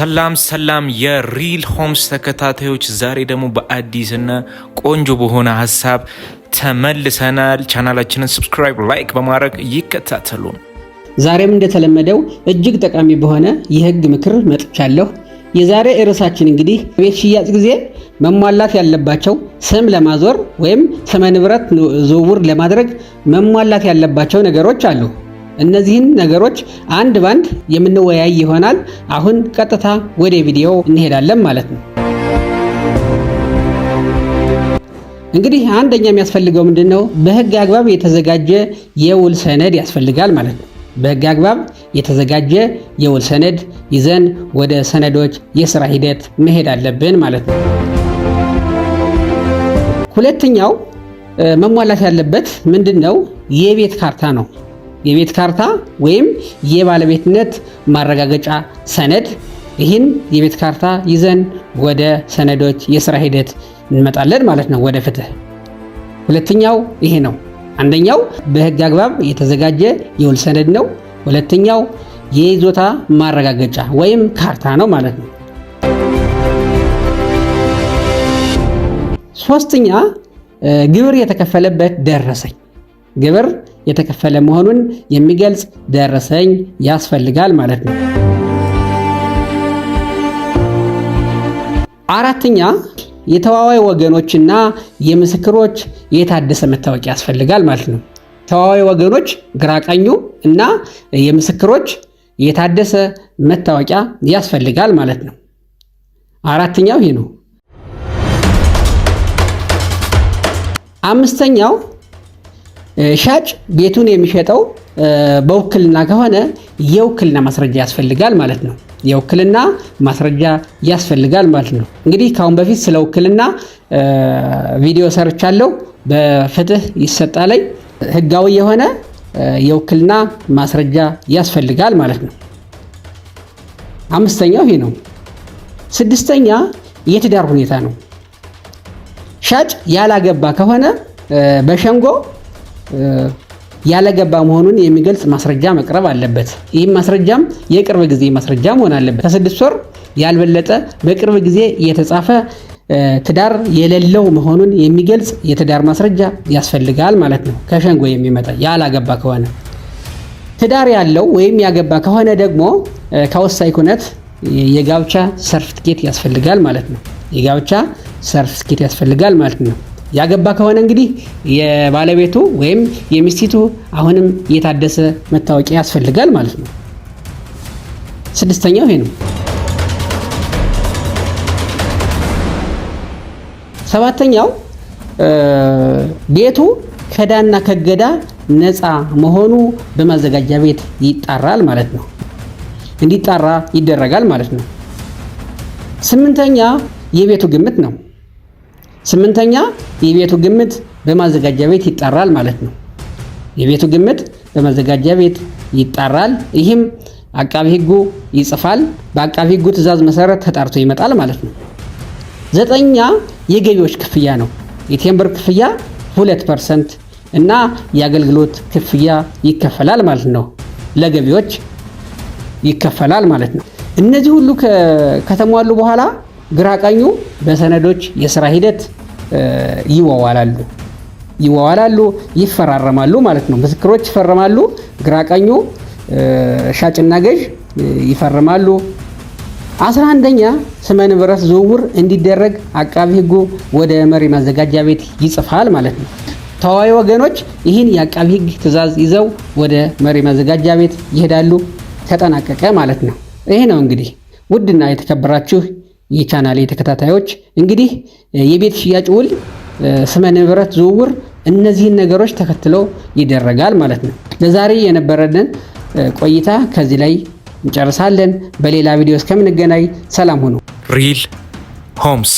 ሰላም የሪል ሆምስ ተከታታዮች፣ ዛሬ ደግሞ በአዲስና ቆንጆ በሆነ ሀሳብ ተመልሰናል። ቻናላችንን ሰብስክራይብ፣ ላይክ በማድረግ ይከታተሉን። ዛሬም እንደተለመደው እጅግ ጠቃሚ በሆነ የህግ ምክር መጥቻለሁ። የዛሬ ርዕሳችን እንግዲህ ቤት ሽያጭ ጊዜ መሟላት ያለባቸው ስም ለማዞር ወይም ስመ ንብረት ዝውውር ለማድረግ መሟላት ያለባቸው ነገሮች አሉ። እነዚህን ነገሮች አንድ ባንድ የምንወያይ ይሆናል። አሁን ቀጥታ ወደ ቪዲዮ እንሄዳለን ማለት ነው። እንግዲህ አንደኛ የሚያስፈልገው ምንድነው? በህግ አግባብ የተዘጋጀ የውል ሰነድ ያስፈልጋል ማለት ነው። በህግ አግባብ የተዘጋጀ የውል ሰነድ ይዘን ወደ ሰነዶች የሥራ ሂደት መሄድ አለብን ማለት ነው። ሁለተኛው መሟላት ያለበት ምንድነው? የቤት ካርታ ነው። የቤት ካርታ ወይም የባለቤትነት ማረጋገጫ ሰነድ። ይህን የቤት ካርታ ይዘን ወደ ሰነዶች የሥራ ሂደት እንመጣለን ማለት ነው፣ ወደ ፍትህ። ሁለተኛው ይሄ ነው። አንደኛው በህግ አግባብ የተዘጋጀ የውል ሰነድ ነው። ሁለተኛው የይዞታ ማረጋገጫ ወይም ካርታ ነው ማለት ነው። ሶስተኛ ግብር የተከፈለበት ደረሰኝ፣ ግብር የተከፈለ መሆኑን የሚገልጽ ደረሰኝ ያስፈልጋል ማለት ነው። አራተኛ የተዋዋይ ወገኖችና የምስክሮች የታደሰ መታወቂያ ያስፈልጋል ማለት ነው። ተዋዋይ ወገኖች ግራቀኙ እና የምስክሮች የታደሰ መታወቂያ ያስፈልጋል ማለት ነው። አራተኛው ይሄ ነው። አምስተኛው ሻጭ ቤቱን የሚሸጠው በውክልና ከሆነ የውክልና ማስረጃ ያስፈልጋል ማለት ነው። የውክልና ማስረጃ ያስፈልጋል ማለት ነው። እንግዲህ ካሁን በፊት ስለ ውክልና ቪዲዮ ሰርቻለሁ። በፍትህ ይሰጣል ህጋዊ የሆነ የውክልና ማስረጃ ያስፈልጋል ማለት ነው። አምስተኛው ይሄ ነው። ስድስተኛ የትዳር ሁኔታ ነው። ሻጭ ያላገባ ከሆነ በሸንጎ ያለገባ መሆኑን የሚገልጽ ማስረጃ መቅረብ አለበት። ይህም ማስረጃም የቅርብ ጊዜ ማስረጃ መሆን አለበት። ከ6 ወር ያልበለጠ በቅርብ ጊዜ የተጻፈ ትዳር የሌለው መሆኑን የሚገልጽ የትዳር ማስረጃ ያስፈልጋል ማለት ነው። ከሸንጎ የሚመጣ ያላገባ ከሆነ። ትዳር ያለው ወይም ያገባ ከሆነ ደግሞ ከወሳኝ ኩነት የጋብቻ ሰርቲፊኬት ያስፈልጋል ማለት ነው። የጋብቻ ሰርቲፊኬት ያስፈልጋል ማለት ነው። ያገባ ከሆነ እንግዲህ የባለቤቱ ወይም የሚስቲቱ አሁንም የታደሰ መታወቂያ ያስፈልጋል ማለት ነው። ስድስተኛው ይሄ ነው። ሰባተኛው ቤቱ ከዕዳና ከእገዳ ነፃ መሆኑ በማዘጋጃ ቤት ይጣራል ማለት ነው። እንዲጣራ ይደረጋል ማለት ነው። ስምንተኛ የቤቱ ግምት ነው። ስምንተኛ የቤቱ ግምት በማዘጋጃ ቤት ይጣራል ማለት ነው። የቤቱ ግምት በማዘጋጃ ቤት ይጣራል። ይህም አቃቢ ህጉ ይጽፋል። በአቃቢ ህጉ ትዕዛዝ መሰረት ተጣርቶ ይመጣል ማለት ነው። ዘጠኛ የገቢዎች ክፍያ ነው። የቴምብር ክፍያ 2% እና የአገልግሎት ክፍያ ይከፈላል ማለት ነው። ለገቢዎች ይከፈላል ማለት ነው። እነዚህ ሁሉ ከተሟሉ በኋላ ግራቀኙ በሰነዶች የሥራ ሂደት ይዋዋላሉ፣ ይፈራረማሉ ማለት ነው። ምስክሮች ይፈርማሉ፣ ግራቀኙ ሻጭና ገዥ ይፈርማሉ። 11ኛ ስመ ንብረት ዝውውር እንዲደረግ አቃቢ ህጉ ወደ መሪ ማዘጋጃ ቤት ይጽፋል ማለት ነው። ተዋዋይ ወገኖች ይህን የአቃቢ ህግ ትዕዛዝ ይዘው ወደ መሪ ማዘጋጃ ቤት ይሄዳሉ። ተጠናቀቀ ማለት ነው። ይሄ ነው እንግዲህ ውድና የተከበራችሁ የቻናሌ ተከታታዮች፣ እንግዲህ የቤት ሽያጭ ውል፣ ስመ ንብረት ዝውውር እነዚህን ነገሮች ተከትሎ ይደረጋል ማለት ነው። ለዛሬ የነበረንን ቆይታ ከዚህ ላይ እንጨርሳለን። በሌላ ቪዲዮ እስከምንገናኝ ሰላም ሁኑ። ሪል ሆምስ